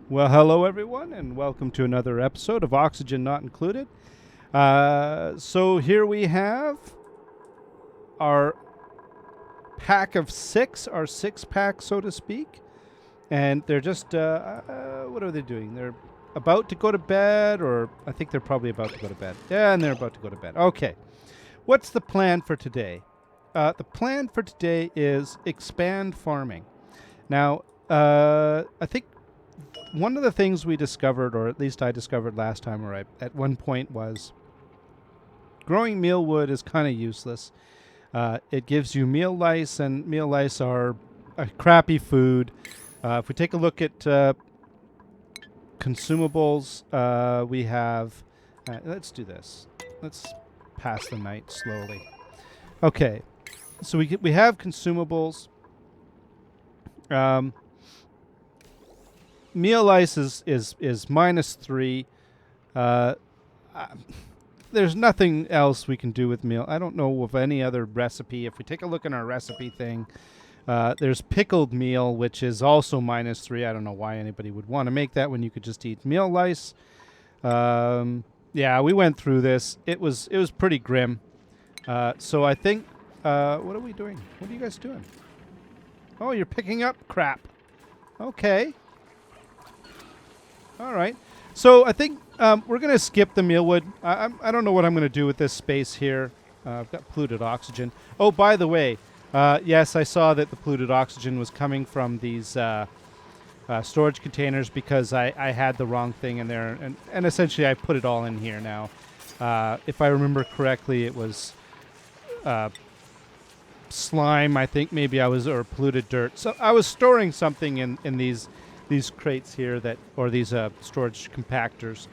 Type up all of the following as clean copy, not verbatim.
Well, hello everyone, and welcome to another episode of Oxygen Not Included. So here we have our pack of six, our six-pack, so to speak. And they're just, what are they doing? They're about to go to bed, or I think they're probably about to go to bed. Yeah, and they're about to go to bed. Okay. What's the plan for today? The plan for today is expand farming. Now, I think one of the things we discovered, or at least I discovered last time, or at one point, was growing mealwood is kind of useless. It gives you meal lice, and meal lice are a crappy food. If we take a look at consumables, we have... let's do this. Let's pass the night slowly. Okay, so we have consumables. Meal lice is -3. There's nothing else we can do with meal. I don't know of any other recipe. If we take a look in our recipe thing, there's pickled meal, which is also -3. I don't know why anybody would want to make that when you could just eat meal lice. Yeah, we went through this. It was pretty grim. So I think, what are we doing? What are you guys doing? Oh, you're picking up crap. Okay. All right. So I think we're going to skip the mealwood. I don't know what I'm going to do with this space here. I've got polluted oxygen. Oh, by the way, yes, I saw that the polluted oxygen was coming from these storage containers because I had the wrong thing in there. And essentially I put it all in here now. If I remember correctly, it was slime, I think maybe or polluted dirt. So I was storing something in these crates here or these storage compactors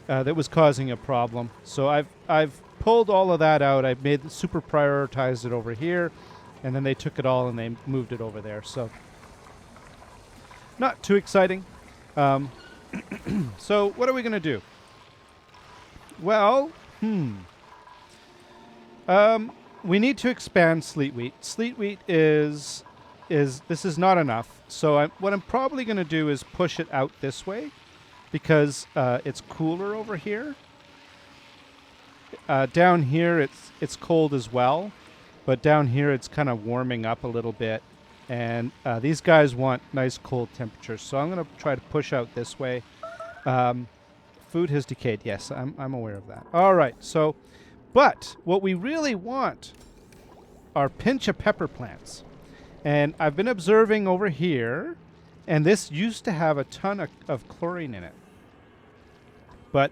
that was causing a problem. So I've pulled all of that out. I've super prioritized it over here, and then they took it all and they moved it over there. So not too exciting. So what are we going to do? Well, we need to expand sleet wheat. Sleet wheat is not enough. So what I'm probably going to do is push it out this way because it's cooler over here. Down here it's cold as well, but down here it's kind of warming up a little bit. And these guys want nice cold temperatures. So I'm going to try to push out this way. Food has decayed. Yes, I'm aware of that. All right. So, but what we really want are Pincha pepper plants. And I've been observing over here, and this used to have a ton of chlorine in it. But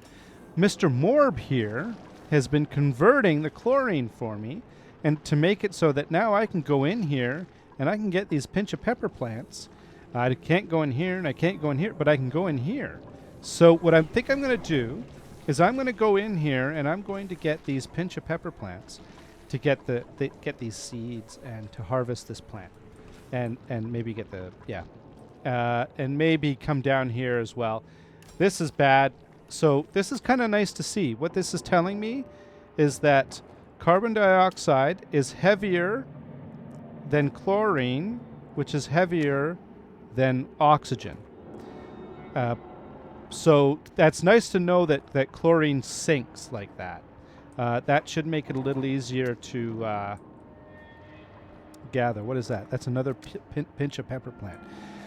Mr. Morb here has been converting the chlorine for me and to make it so that now I can go in here and I can get these Pincha pepper plants. I can't go in here and I can't go in here, but I can go in here. So what I think I'm going to do is I'm going to go in here and I'm going to get these Pincha pepper plants to get get these seeds and to harvest this plant. And maybe get and maybe come down here as well. This is bad. So this is kind of nice to see. What this is telling me is that carbon dioxide is heavier than chlorine, which is heavier than oxygen. So that's nice to know that chlorine sinks like that. That should make it a little easier to gather. What is that? That's another pinch of pepper plant.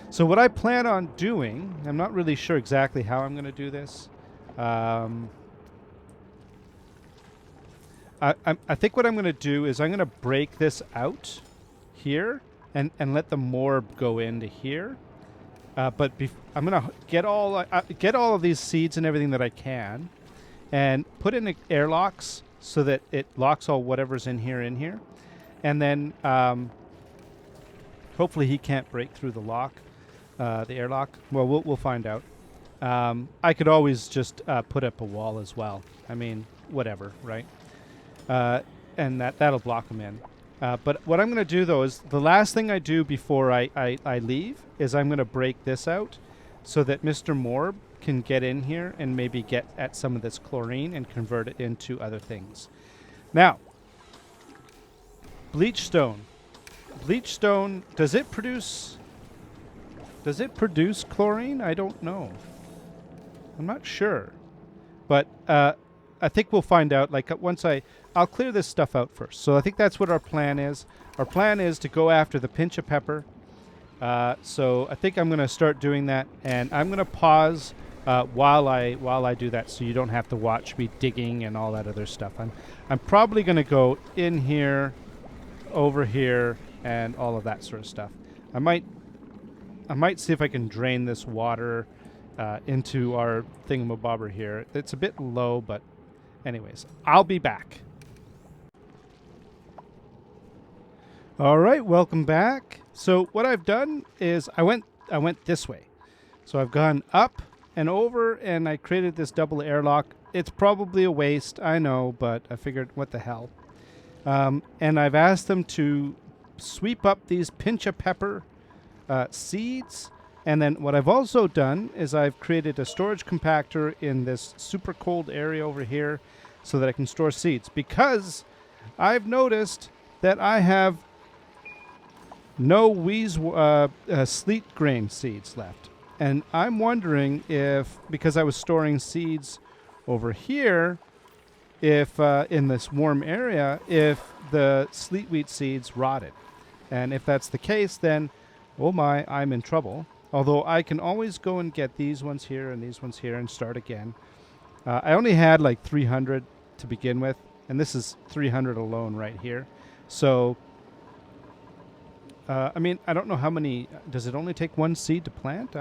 So what I plan on doing, I'm not really sure exactly how I'm going to do this. I think what I'm going to do is I'm going to break this out here and let the morb go into here. But I'm going to get all of these seeds and everything that I can and put in airlocks so that it locks all whatever's in here. And then hopefully he can't break through the lock, the airlock. Well, we'll find out. I could always just put up a wall as well. I mean, whatever, right? And that'll block him in. But what I'm going to do, though, is the last thing I do before I leave is I'm going to break this out so that Mr. Morb can get in here and maybe get at some of this chlorine and convert it into other things. Now, bleach stone. Bleach stone, does it produce Does it produce chlorine? I don't know. I'm not sure. But I think we'll find out. Like once I'll clear this stuff out first. So I think that's what our plan is. Our plan is to go after the pinch of pepper. So I think I'm going to start doing that, and I'm going to pause while I do that, so you don't have to watch me digging and all that other stuff. I'm probably going to go in here, over here, and all of that sort of stuff. I might see if I can drain this water into our thingamabobber here. It's a bit low, but anyways, I'll be back. All right, welcome back. So what I've done is I went this way. So I've gone up and over, and I created this double airlock. It's probably a waste, I know, but I figured, what the hell. And I've asked them to sweep up these pincha pepper seeds. And then what I've also done is I've created a storage compactor in this super cold area over here so that I can store seeds. Because I've noticed that I have no sleet grain seeds left. And I'm wondering if, because I was storing seeds over here, if in this warm area, if the sleet wheat seeds rotted. And if that's the case, then, oh my, I'm in trouble. Although I can always go and get these ones here and these ones here and start again. I only had like 300 to begin with, and this is 300 alone right here. So I mean, I don't know how many. Does it only take one seed to plant?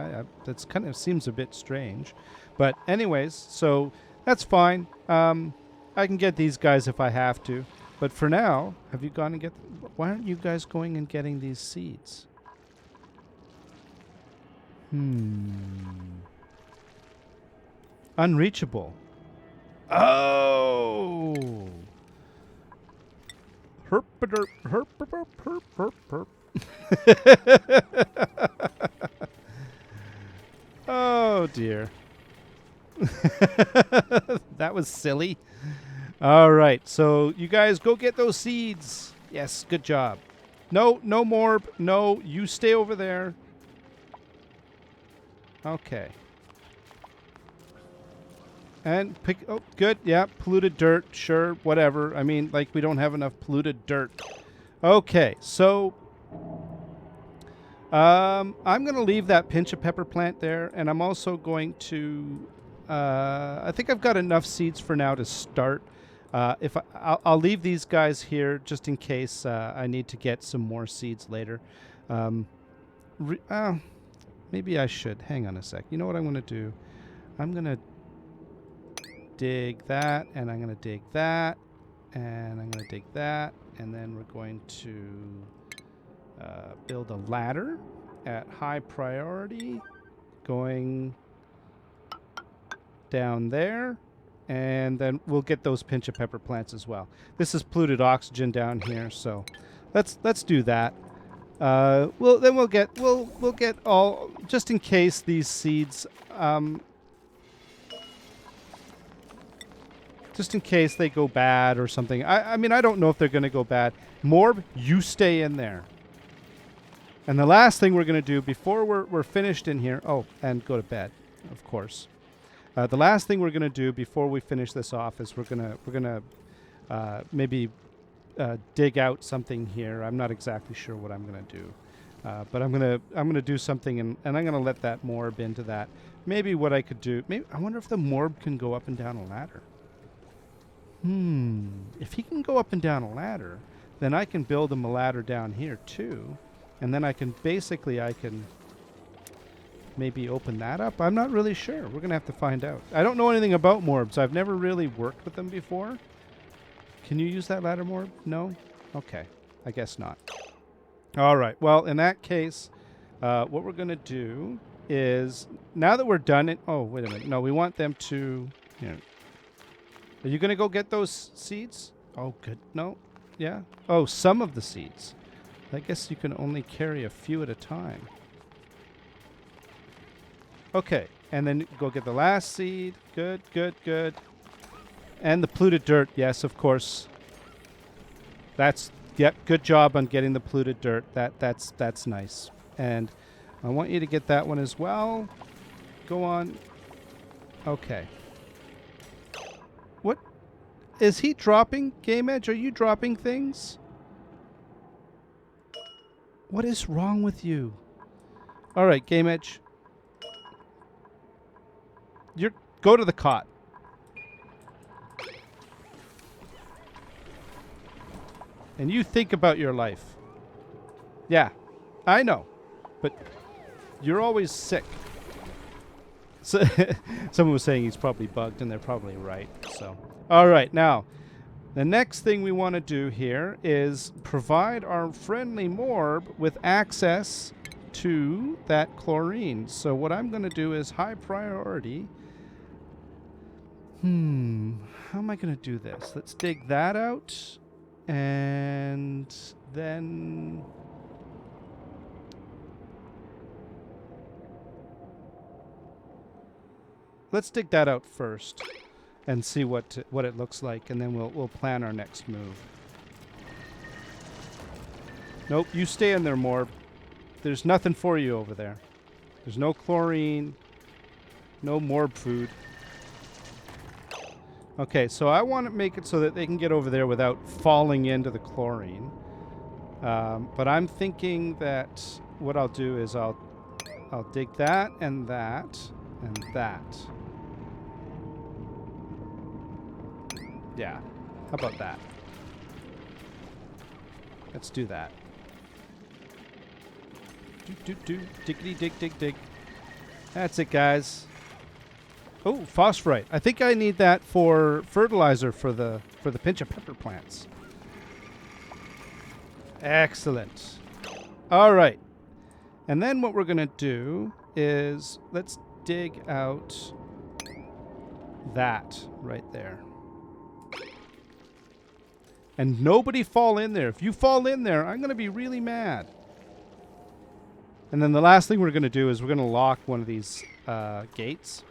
That's kind of seems a bit strange. But anyways, so that's fine. I can get these guys if I have to. But for now, have you gone and get... Why aren't you guys going and getting these seeds? Unreachable. Oh! Herp-a-derp, herp-a-derp, herp, herp, herp. Oh dear. That was silly. All right, so you guys go get those seeds. Yes, good job. No more. No, you stay over there. Okay. And pick... Oh, good. Yeah, polluted dirt. Sure, whatever. I mean, like, we don't have enough polluted dirt. Okay, so... I'm going to leave that pinch of pepper plant there, and I'm also going to... I think I've got enough seeds for now to start. I'll leave these guys here just in case I need to get some more seeds later. Maybe I should. Hang on a sec. You know what I'm going to do? I'm going to dig that, and I'm going to dig that, and I'm going to dig that, and then we're going to build a ladder at high priority going down there, and then we'll get those pinch of pepper plants as well. This is polluted oxygen down here, so let's do that. We'll get all, just in case these seeds, just in case they go bad or something. I mean, I don't know if they're going to go bad. Morb, you stay in there. And the last thing we're going to do before we're finished in here, oh, and go to bed, of course. The last thing we're going to do before we finish this off is we're gonna maybe dig out something here. I'm not exactly sure what I'm going to do, but I'm gonna do something, and I'm going to let that morb into that. Maybe what I could do. Maybe I wonder if the morb can go up and down a ladder. If he can go up and down a ladder, then I can build him a ladder down here too, and then I can maybe open that up. I'm not really sure. We're going to have to find out. I don't know anything about morbs. I've never really worked with them before. Can you use that ladder morb? No? Okay. I guess not. All right. Well, in that case, what we're going to do is, now that we're done... Oh, wait a minute. No, we want them to... Are you going to go get those seeds? Oh, good. No. Yeah? Oh, some of the seeds. I guess you can only carry a few at a time. Okay, and then go get the last seed. Good, good, good. And the polluted dirt. Yes, of course. Yep, good job on getting the polluted dirt. That's nice. And I want you to get that one as well. Go on. Okay. What? Is he dropping? Game Edge, are you dropping things? What is wrong with you? All right, Game Edge. Go to the cot. And you think about your life. Yeah, I know. But you're always sick. So someone was saying he's probably bugged, and they're probably right. So, all right, now, the next thing we want to do here is provide our friendly Morb with access to that chlorine. So what I'm going to do is high priority. How am I going to do this? Let's dig that out. And then... let's dig that out first and see what it looks like, and then we'll plan our next move. Nope, you stay in there, Morb. There's nothing for you over there. There's no chlorine, no Morb food. Okay, so I want to make it so that they can get over there without falling into the chlorine. But I'm thinking that what I'll do is I'll dig that and that and that. Yeah, how about that? Let's do that. Diggity dig dig. That's it, guys. Oh, phosphorite. I think I need that for fertilizer for the Pincha pepper plants. Excellent. All right. And then what we're going to do is let's dig out that right there. And nobody fall in there. If you fall in there, I'm going to be really mad. And then the last thing we're going to do is we're going to lock one of these gates.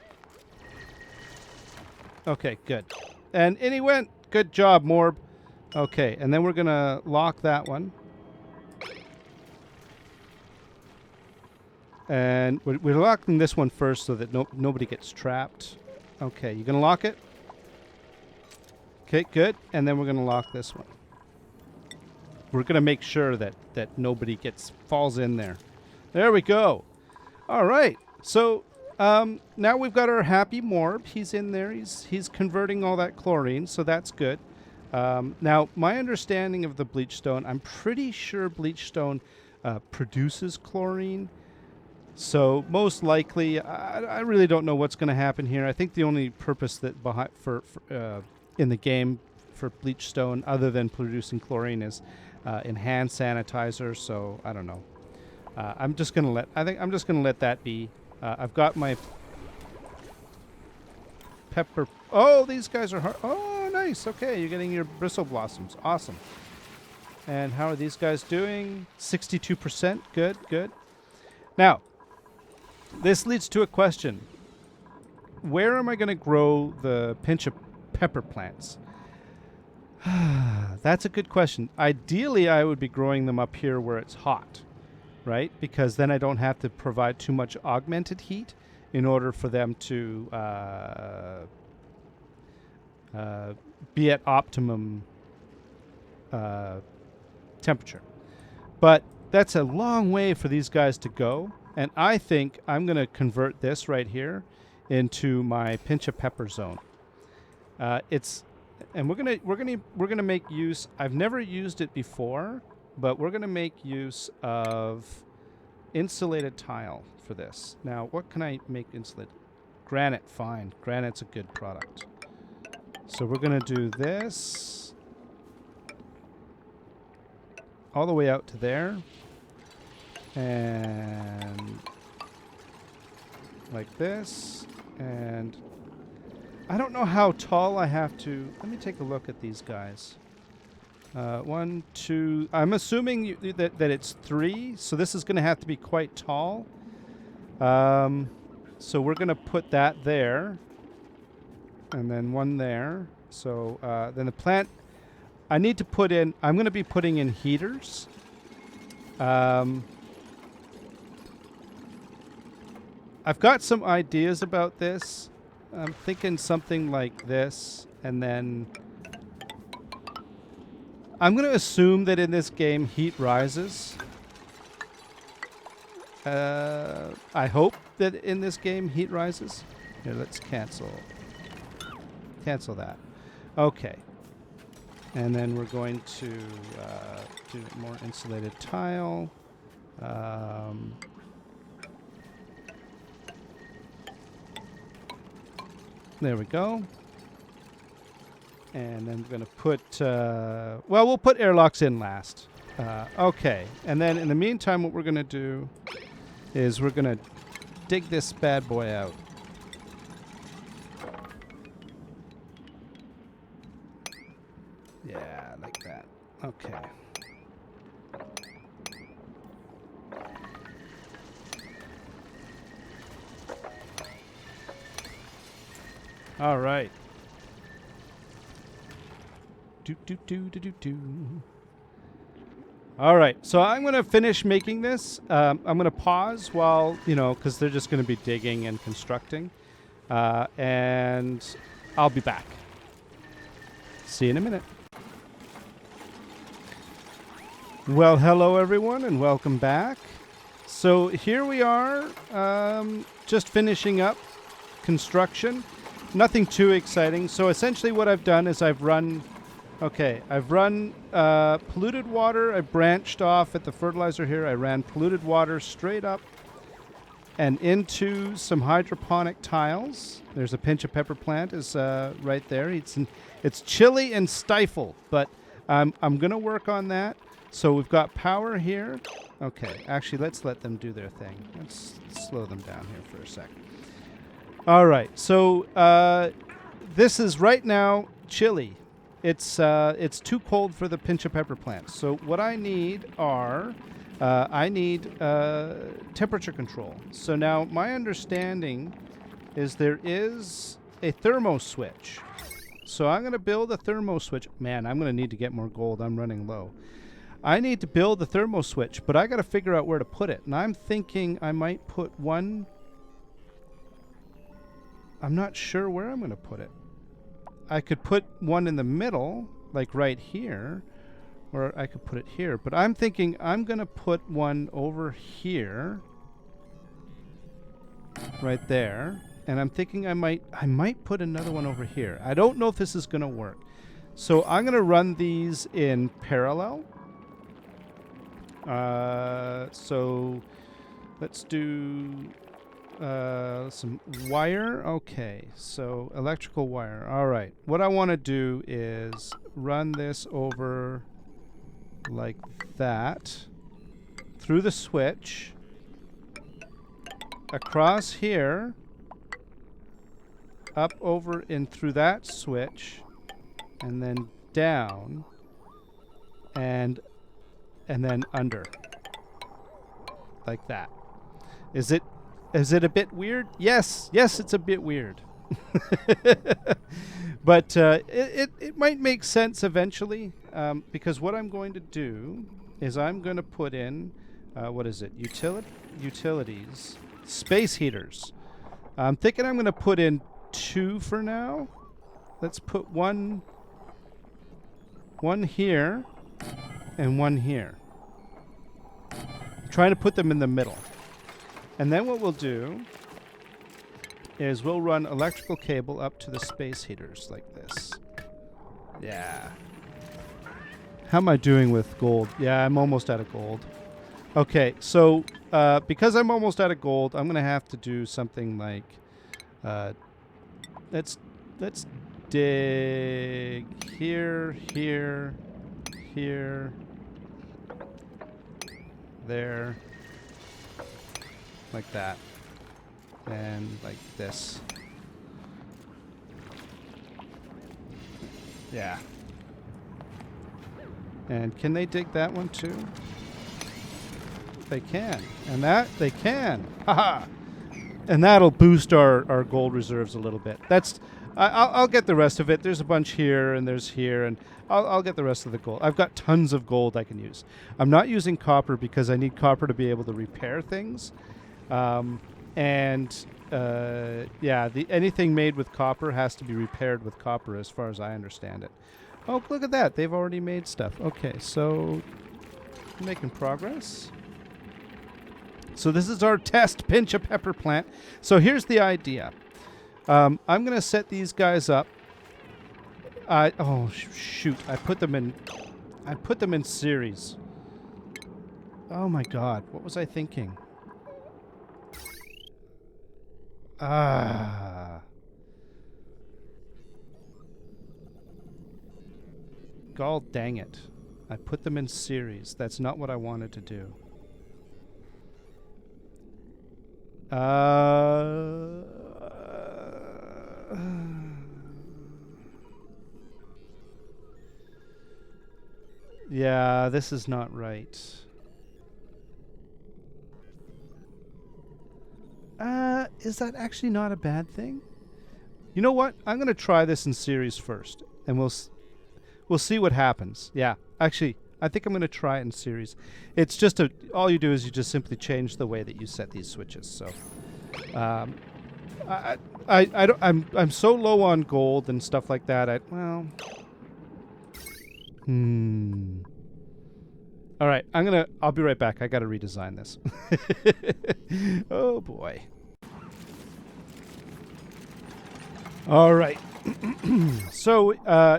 Okay, good. And in he went. Good job, Morb. Okay, and then we're going to lock that one. And we're locking this one first so that nobody gets trapped. Okay, you going to lock it? Okay, good. And then we're going to lock this one. We're going to make sure that nobody falls in there. There we go. All right. So now we've got our happy Morb. He's in there. He's converting all that chlorine, so that's good. Now, my understanding of the bleachstone, I'm pretty sure bleachstone produces chlorine. So most likely, I really don't know what's going to happen here. I think the only purpose that in the game for bleachstone, other than producing chlorine, is hand sanitizer. So I don't know. I'm just gonna let that be. I've got my pepper. Oh, these guys are hard. Oh, nice. Okay, you're getting your bristle blossoms. Awesome. And how are these guys doing? 62%. Good, good. Now, this leads to a question. Where am I going to grow the Pincha pepper plants? That's a good question. Ideally, I would be growing them up here where it's hot, right? Because then I don't have to provide too much augmented heat in order for them to be at optimum temperature. But that's a long way for these guys to go, and I think I'm going to convert this right here into my Pincha pepper zone. And we're gonna make use. I've never used it before, but we're gonna make use of insulated tile for this. Now, what can I make insulated? Granite, fine. Granite's a good product. So we're gonna do this all the way out to there, and like this, and I don't know how tall I have to. Let me take a look at these guys. 1, 2. I'm assuming that it's 3, so this is going to have to be quite tall. So we're going to put that there, and then one there. So then the plant, I need to put in. I'm going to be putting in heaters. I've got some ideas about this. I'm thinking something like this, and then I'm going to assume that in this game heat rises. I hope that in this game heat rises. Here, let's cancel that. Okay. And then we're going to do more insulated tile. There we go. And then we're going to put, well, we'll put airlocks in last. Okay. And then in the meantime, what we're going to do is we're going to dig this bad boy out. Yeah, like that. Okay. All right. All right, so I'm going to finish making this. I'm going to pause while, because they're just going to be digging and constructing. And I'll be back. See you in a minute. Well, hello, everyone, and welcome back. So here we are, just finishing up construction. Nothing too exciting. So essentially what I've done is I've run polluted water. I branched off at the fertilizer here. I ran polluted water straight up and into some hydroponic tiles. There's a Pincha pepper plant is right there. It's chilly and stifled, but I'm going to work on that. So we've got power here. Okay, actually, let's let them do their thing. Let's slow them down here for a second. All right, so this is right now chilly. It's too cold for the Pincha pepper plant. So what I need are temperature control. So now my understanding is there is a thermo switch. So I'm going to build a thermo switch. Man, I'm going to need to get more gold. I'm running low. I need to build the thermo switch, but I got to figure out where to put it. And I'm thinking I might put one. I'm not sure where I'm going to put it. I could put one in the middle, like right here, or I could put it here. But I'm thinking I'm going to put one over here, right there. And I'm thinking I might put another one over here. I don't know if this is going to work. So I'm going to run these in parallel. So let's do some wire. Okay, so electrical wire. All right. What I want to do is run this over like that through the switch, across here, up over and through that switch, and then down, and then under, like that. Is it a bit weird? Yes, it's a bit weird. But it might make sense eventually, because what I'm going to do is I'm going to put in, what is it? Utilities. Space heaters. I'm thinking I'm going to put in 2 for now. Let's put one here and one here. I'm trying to put them in the middle. And then what we'll do is we'll run electrical cable up to the space heaters like this. Yeah. How am I doing with gold? Yeah, I'm almost out of gold. Okay, so because I'm almost out of gold, I'm going to have to do something like, let's dig here, there, like that, and like this. Yeah. And can they dig that one too? They can. And that they can. Haha. And that'll boost our gold reserves a little bit. I'll get the rest of it. There's a bunch here and there's here, and I'll get the rest of the gold. I've got tons of gold I can use. I'm not using copper because I need copper to be able to repair things. And yeah, anything made with copper has to be repaired with copper, as far as I understand it. Oh, look at that! They've already made stuff. Okay, so making progress. So this is our test Pincha pepper plant. So here's the idea. I'm gonna set these guys up. Oh shoot! I put them in series. Oh my God! What was I thinking? Gall dang it. I put them in series. That's not what I wanted to do. Yeah, this is not right. Is that actually not a bad thing? You know what? I'm going to try this in series first, and we'll see what happens. Yeah, actually, I think I'm going to try it in series. It's just all you do is you just simply change the way that you set these switches. So, I'm so low on gold and stuff like that. All right, I'll be right back. I got to redesign this. Oh boy. All right. So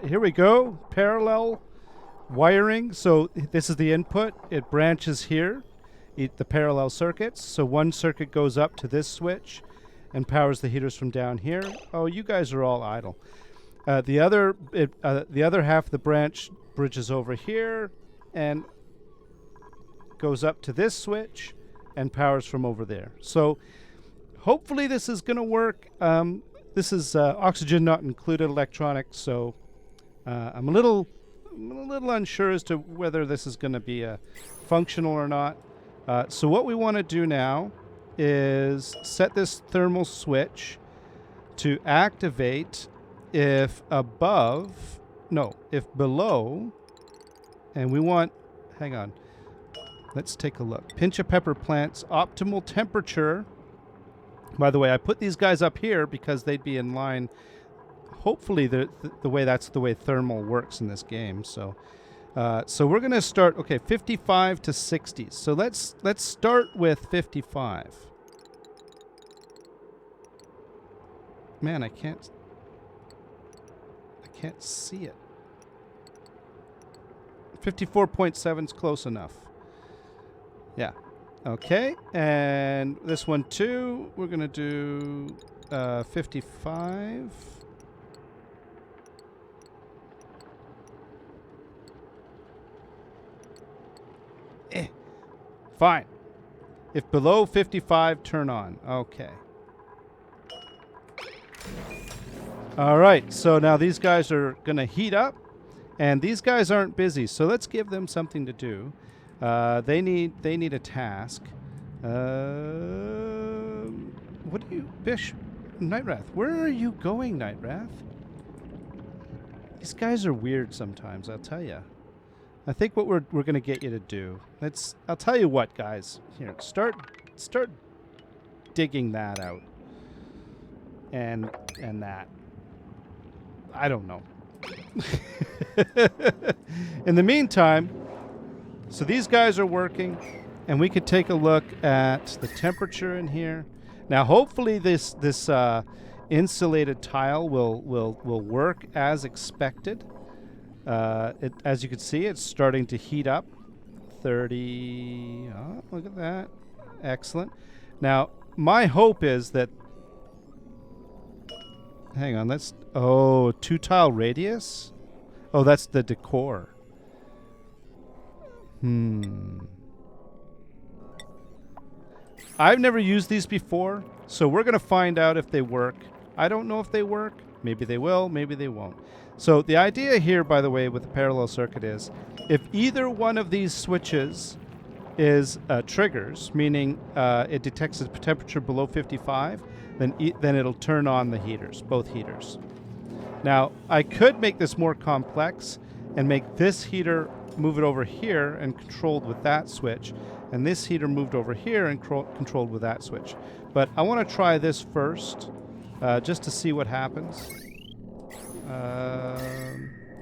here we go. Parallel wiring. So this is the input. It branches here, the parallel circuits. So one circuit goes up to this switch and powers the heaters from down here. Oh, you guys are all idle. The other half of the branch bridges over here and goes up to this switch and powers from over there. So hopefully this is going to work. This is oxygen not included electronics, so I'm a little unsure as to whether this is going to be functional or not. So what we want to do now is set this thermal switch to activate if below, and we want, hang on, let's take a look. Pincha pepper plants, optimal temperature. By the way, I put these guys up here because they'd be in line. Hopefully, that's the way thermal works in this game. So, so we're gonna start. Okay, 55 to 60. So let's start with 55. Man, I can't see it. 54.7 is close enough. Yeah. Okay, and this one too, we're going to do 55. Fine. If below 55, turn on. Okay. All right, so now these guys are going to heat up, and these guys aren't busy, so let's give them something to do. They need a task. What do you, Nightrath? Where are you going, Nightrath? These guys are weird sometimes, I'll tell you. I think what we're gonna get you to do. I'll tell you what, guys. Here, start digging that out. And that. I don't know. In the meantime, so these guys are working, and we could take a look at the temperature in here. Now, hopefully, this insulated tile will work as expected. As you can see, it's starting to heat up. 30. Oh, look at that! Excellent. Now, my hope is that. Hang on. That's 2-tile radius. Oh, that's the decor. I've never used these before, so we're going to find out if they work. I don't know if they work. Maybe they will, maybe they won't. So the idea here, by the way, with the parallel circuit is if either one of these switches is triggers, meaning it detects a temperature below 55, then it'll turn on the heaters, both heaters. Now, I could make this more complex and make this heater move it over here and controlled with that switch, And this heater moved over here and controlled with that switch. But I want to try this first, just to see what happens.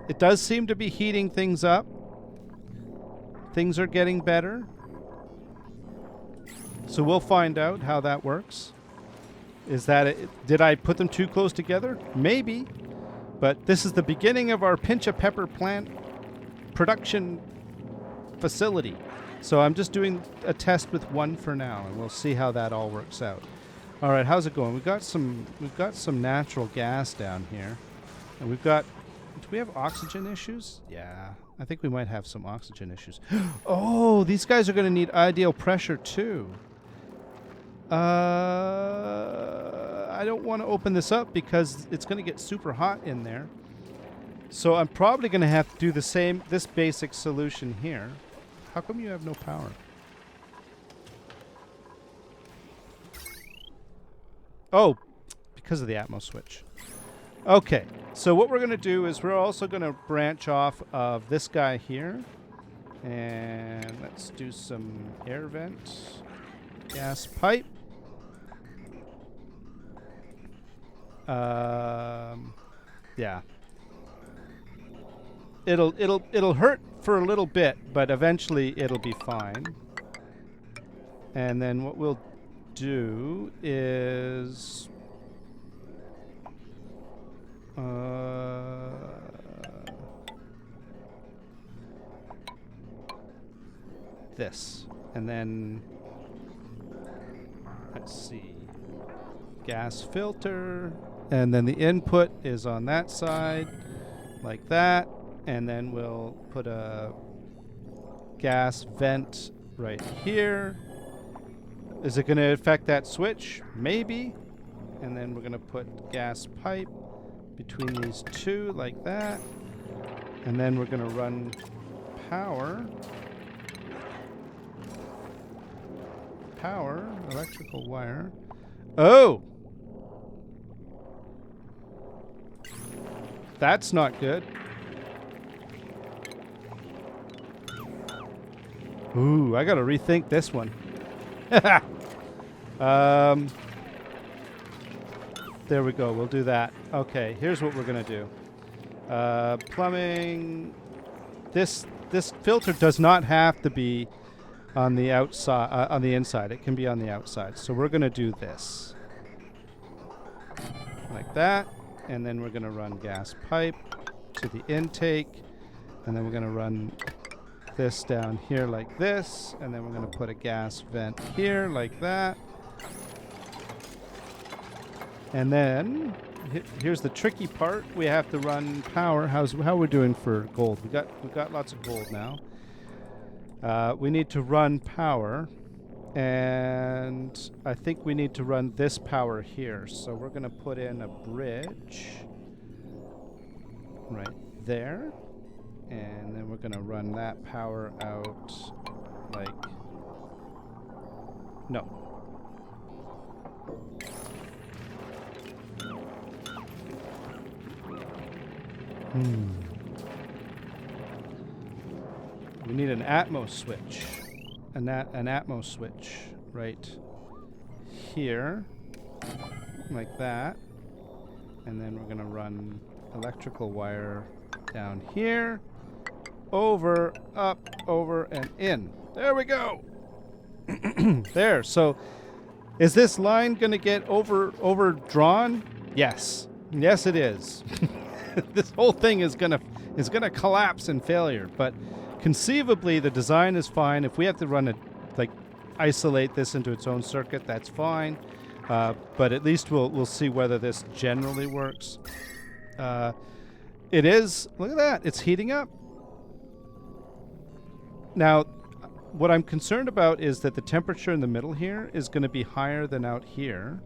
It does seem to be heating things up. Things are getting better. So we'll find out how that works. Is that it? Did I put them too close together? Maybe. But this is the beginning of our Pincha pepper plant production facility. So I'm just doing a test with one for now, and we'll see how that all works out. All right, how's it going? We've got some natural gas down here, and we've got. Do we have oxygen issues? Yeah, I think we might have some oxygen issues. Oh, these guys are going to need ideal pressure too. I don't want to open this up because it's going to get super hot in there. So I'm probably going to have to do this basic solution here. How come you have no power? Oh, because of the Atmos switch. Okay, so what we're going to do is we're also going to branch off of this guy here. And let's do some air vent. Gas pipe. Yeah. It'll hurt for a little bit, but eventually it'll be fine. And then what we'll do is this. And then let's see. Gas filter. And then the input is on that side, like that. And then we'll put a gas vent right here. Is it going to affect that switch? Maybe. And then we're going to put gas pipe between these two, like that. And then we're going to run power. Electrical wire. Oh! That's not good. Ooh, I gotta rethink this one. There we go. We'll do that. Okay, here's what we're gonna do. Plumbing. This filter does not have to be on the outside, on the inside. It can be on the outside. So we're gonna do this, like that. And then we're going to run gas pipe to the intake. And then we're going to run this down here like this. And then we're going to put a gas vent here like that. And then here's the tricky part. We have to run power. How we're doing for gold? We've got lots of gold now. We need to run power. And I think we need to run this power here. So we're going to put in a bridge right there. And then we're going to run that power out like... No. We need an Atmos switch. An Atmos switch right here, like that. And then we're going to run electrical wire down here, over, up, over, and in. There we go. There. So is this line going to get overdrawn? Yes. Yes, it is. This whole thing is going to collapse in failure, but conceivably, the design is fine. If we have to run it, like isolate this into its own circuit, that's fine. But at least we'll see whether this generally works. It is. Look at that. It's heating up. Now, what I'm concerned about is that the temperature in the middle here is going to be higher than out here.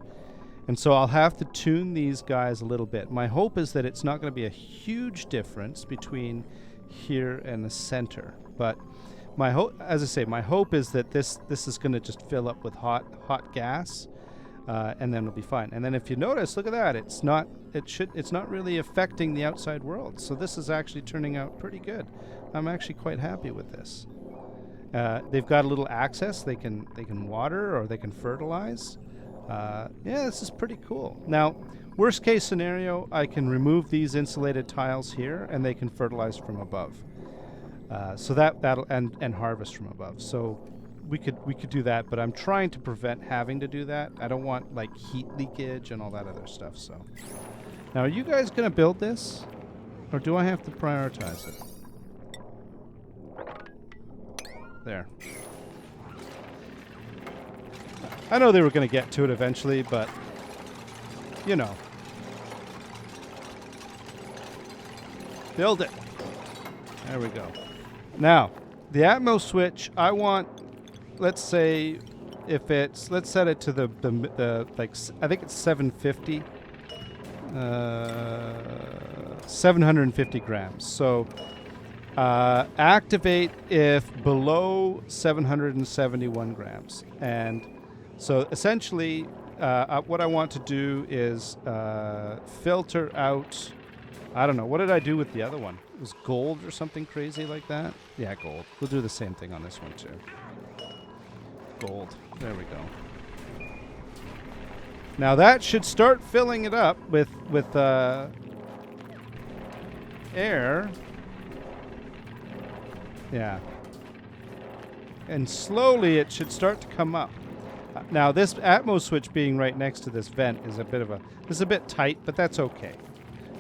And so I'll have to tune these guys a little bit. My hope is that it's not going to be a huge difference between here and the center, but my hope, as I say, my hope is that this is going to just fill up with hot gas, and then it'll be fine. And then if you notice, look at that, it's not really affecting the outside world. So this is actually turning out pretty good. I'm actually quite happy with this. They've got a little access. They can water or they can fertilize. Yeah, this is pretty cool. Now, worst case scenario, I can remove these insulated tiles here, and they can fertilize from above. So that'll and harvest from above. So we could do that, but I'm trying to prevent having to do that. I don't want like heat leakage and all that other stuff. So now, are you guys gonna build this, or do I have to prioritize it? There. I know they were going to get to it eventually, but you know. Build it. There we go. Now, the Atmos switch, I want, let's say, if it's, let's set it to the like, I think it's 750. 750 grams. So, activate if below 771 grams. And so essentially, what I want to do is filter out, I don't know, what did I do with the other one? It was gold or something crazy like that? Yeah, gold. We'll do the same thing on this one too. Gold. There we go. Now that should start filling it up with air. Yeah. And slowly it should start to come up. Now this Atmos switch being right next to this vent is a bit of a, this is a bit tight, but that's okay.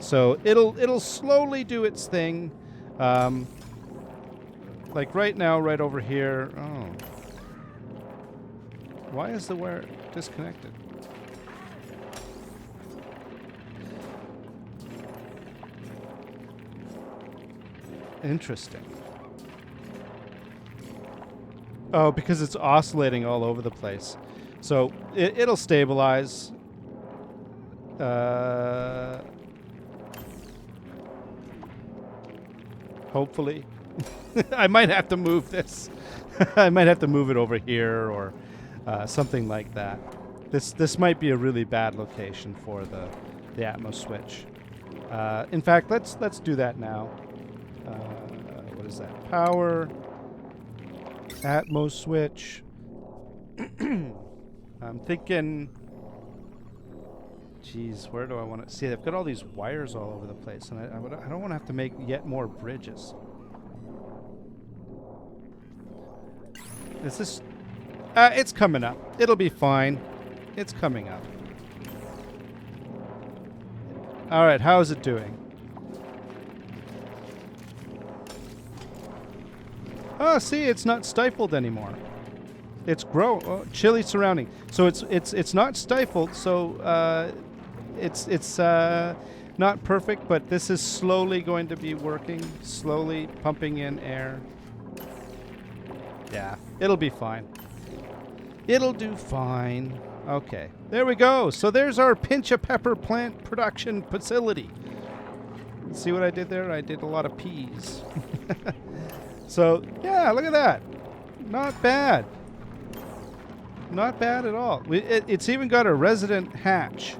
So it'll slowly do its thing. Like right now, right over here. Oh. Why is the wire disconnected? Interesting. Oh, because it's oscillating all over the place. So it'll stabilize. Hopefully. I might have to move this. I might have to move it over here or something like that. This might be a really bad location for the Atmos switch. In fact, let's do that now. What is that? Power. Atmos switch. I'm thinking, geez, where do I want to see? They've got all these wires all over the place, and I don't want to have to make yet more bridges. Is this? It's coming up. It'll be fine. It's coming up. All right, how is it doing? Oh, see, it's not stifled anymore. It's chilly surrounding. So it's not stifled. So it's not perfect, but this is slowly going to be working, slowly pumping in air. Yeah, it'll be fine. It'll do fine. Okay, there we go. So there's our Pincha pepper plant production facility. See what I did there? I did a lot of peas. So, yeah, look at that. Not bad. Not bad at all. It's even got a resident hatch.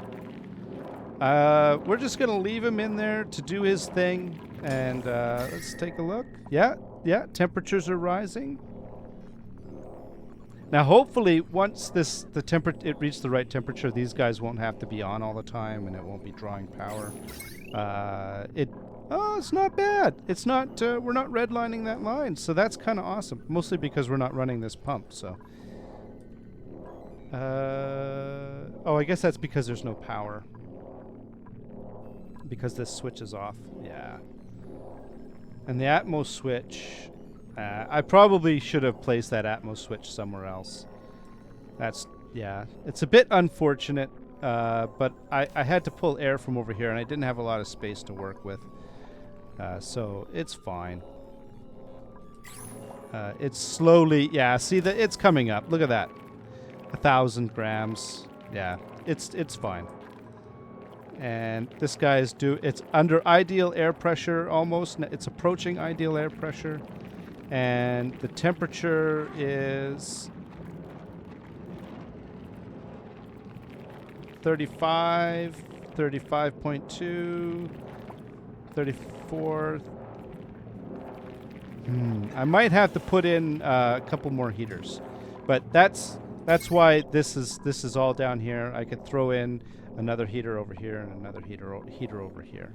We're just going to leave him in there to do his thing. And let's take a look. Yeah, temperatures are rising. Now, hopefully, once it reaches the right temperature, these guys won't have to be on all the time, and it won't be drawing power. It's not bad. It's not. We're not redlining that line, so that's kind of awesome. Mostly because we're not running this pump. So. I guess that's because there's no power. Because this switch is off. Yeah. And the Atmos switch. I probably should have placed that Atmos switch somewhere else. It's a bit unfortunate, but I had to pull air from over here, and I didn't have a lot of space to work with. So it's fine. It's slowly, see that it's coming up. Look at that, 1,000 grams. Yeah, it's fine. And this guy it's under ideal air pressure almost. It's approaching ideal air pressure. And the temperature is 35, 35.2, 34, I might have to put in a couple more heaters, but that's why this is all down here. I could throw in another heater over here and another heater over here.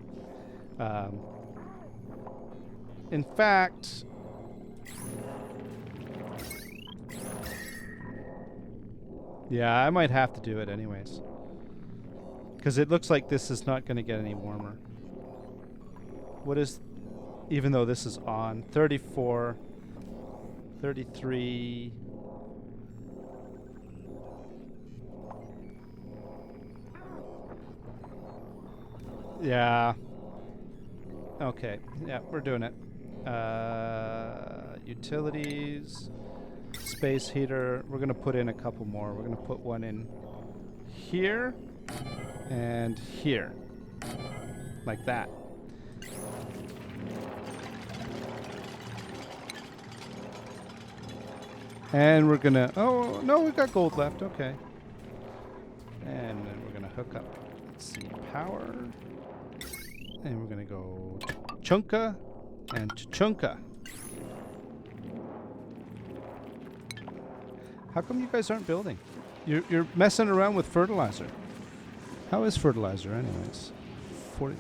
In fact, yeah, I might have to do it anyways, because it looks like this is not going to get any warmer. What is, even though this is on, 34, 33. Yeah. Okay. Yeah, we're doing it. Utilities, space heater. We're going to put in a couple more. We're going to put one in here and here. Like that. And we're going to... Oh, no, we've got gold left. Okay. And then we're going to hook up, let's see, power. And we're going to go chunka and chunka. How come you guys aren't building? You're messing around with fertilizer. How is fertilizer anyways? 40.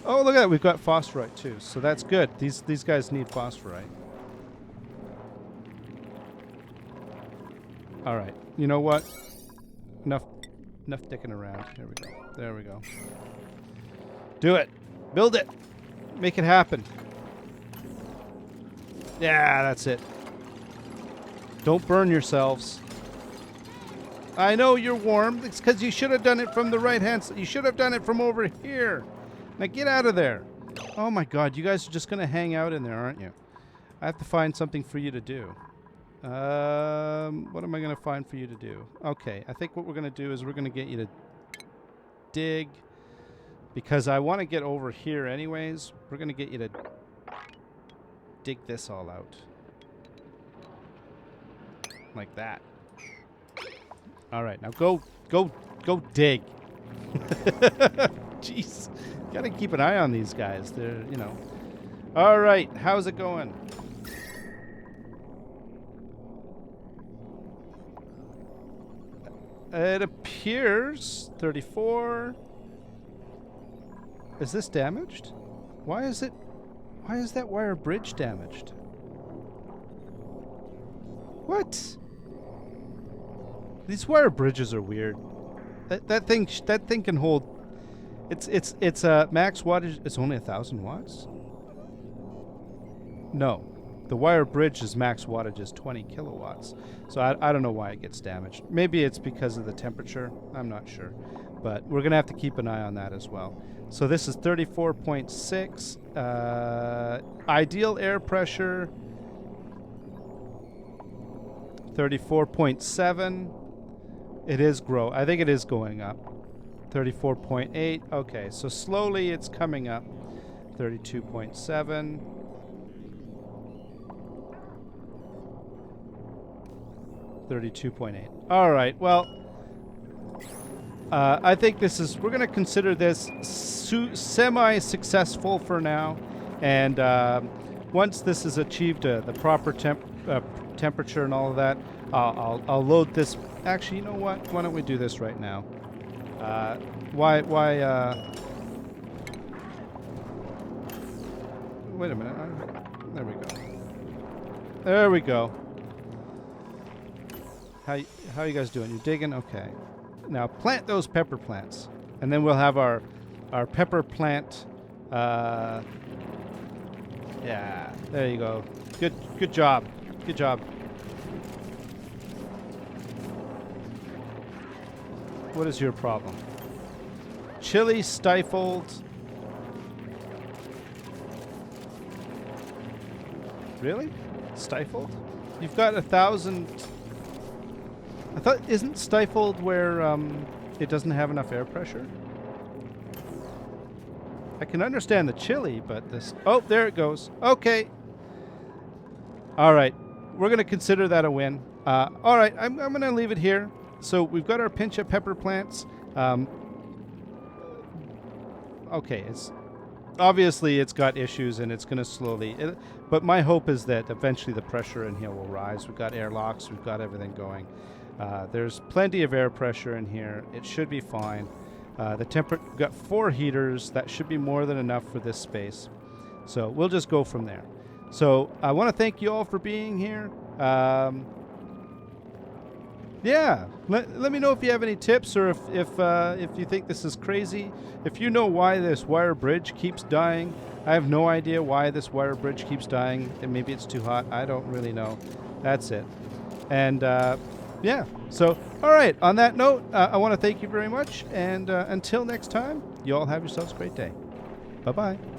Oh, look at that. We've got phosphorite too. So that's good. These guys need phosphorite. All right. You know what? Enough dicking around. There we go. There we go. Do it. Build it. Make it happen. Yeah, that's it. Don't burn yourselves. I know you're warm. It's because you should have done it from the right hand side. You should have done it from over here. Now get out of there. Oh my God, you guys are just going to hang out in there, aren't you? I have to find something for you to do. What am I going to find for you to do? Okay, I think what we're going to do is we're going to get you to dig. Because I want to get over here anyways. We're going to get you to dig this all out. Like that. All right, now go dig. Jeez. Got to keep an eye on these guys. They're, you know. All right, how's it going? It appears 34. Is this damaged? Why is that wire bridge damaged? What? These wire bridges are weird. That thing can hold. It's max wattage. It's only 1,000 watts. No, the wire bridge is max wattage is 20 kilowatts. So I don't know why it gets damaged. Maybe it's because of the temperature. I'm not sure, but we're gonna have to keep an eye on that as well. So this is 34.6. Ideal air pressure 34.7. It is I think it is going up. 34.8. Okay, so slowly it's coming up. 32.7. 32.8. All right. Well, I think we're going to consider this semi-successful for now. And once this has achieved the proper temperature and all of that, I'll load this. Actually, you know what? Why don't we do this right now? Wait a minute. There we go. There we go. How you guys doing? You digging? Okay. Now plant those pepper plants, and then we'll have our pepper plant. Yeah, there you go. Good job. Good job. What is your problem? Chili stifled. Really? Stifled? You've got 1,000. I thought, isn't stifled where it doesn't have enough air pressure? I can understand the chili, but this... Oh, there it goes. Okay. All right. We're going to consider that a win. All right. I'm going to leave it here. So we've got our Pincha pepper plants. Okay. obviously it's got issues and it's going to slowly. But my hope is that eventually the pressure in here will rise. We've got airlocks. We've got everything going. There's plenty of air pressure in here. It should be fine. We've got 4 heaters. That should be more than enough for this space. So we'll just go from there. So I want to thank you all for being here. Yeah, let me know if you have any tips, or if you think this is crazy. If you know why this wire bridge keeps dying, I have no idea why this wire bridge keeps dying. And maybe it's too hot. I don't really know. That's it. And yeah. So all right. On that note, I want to thank you very much. And until next time, you all have yourselves a great day. Bye bye.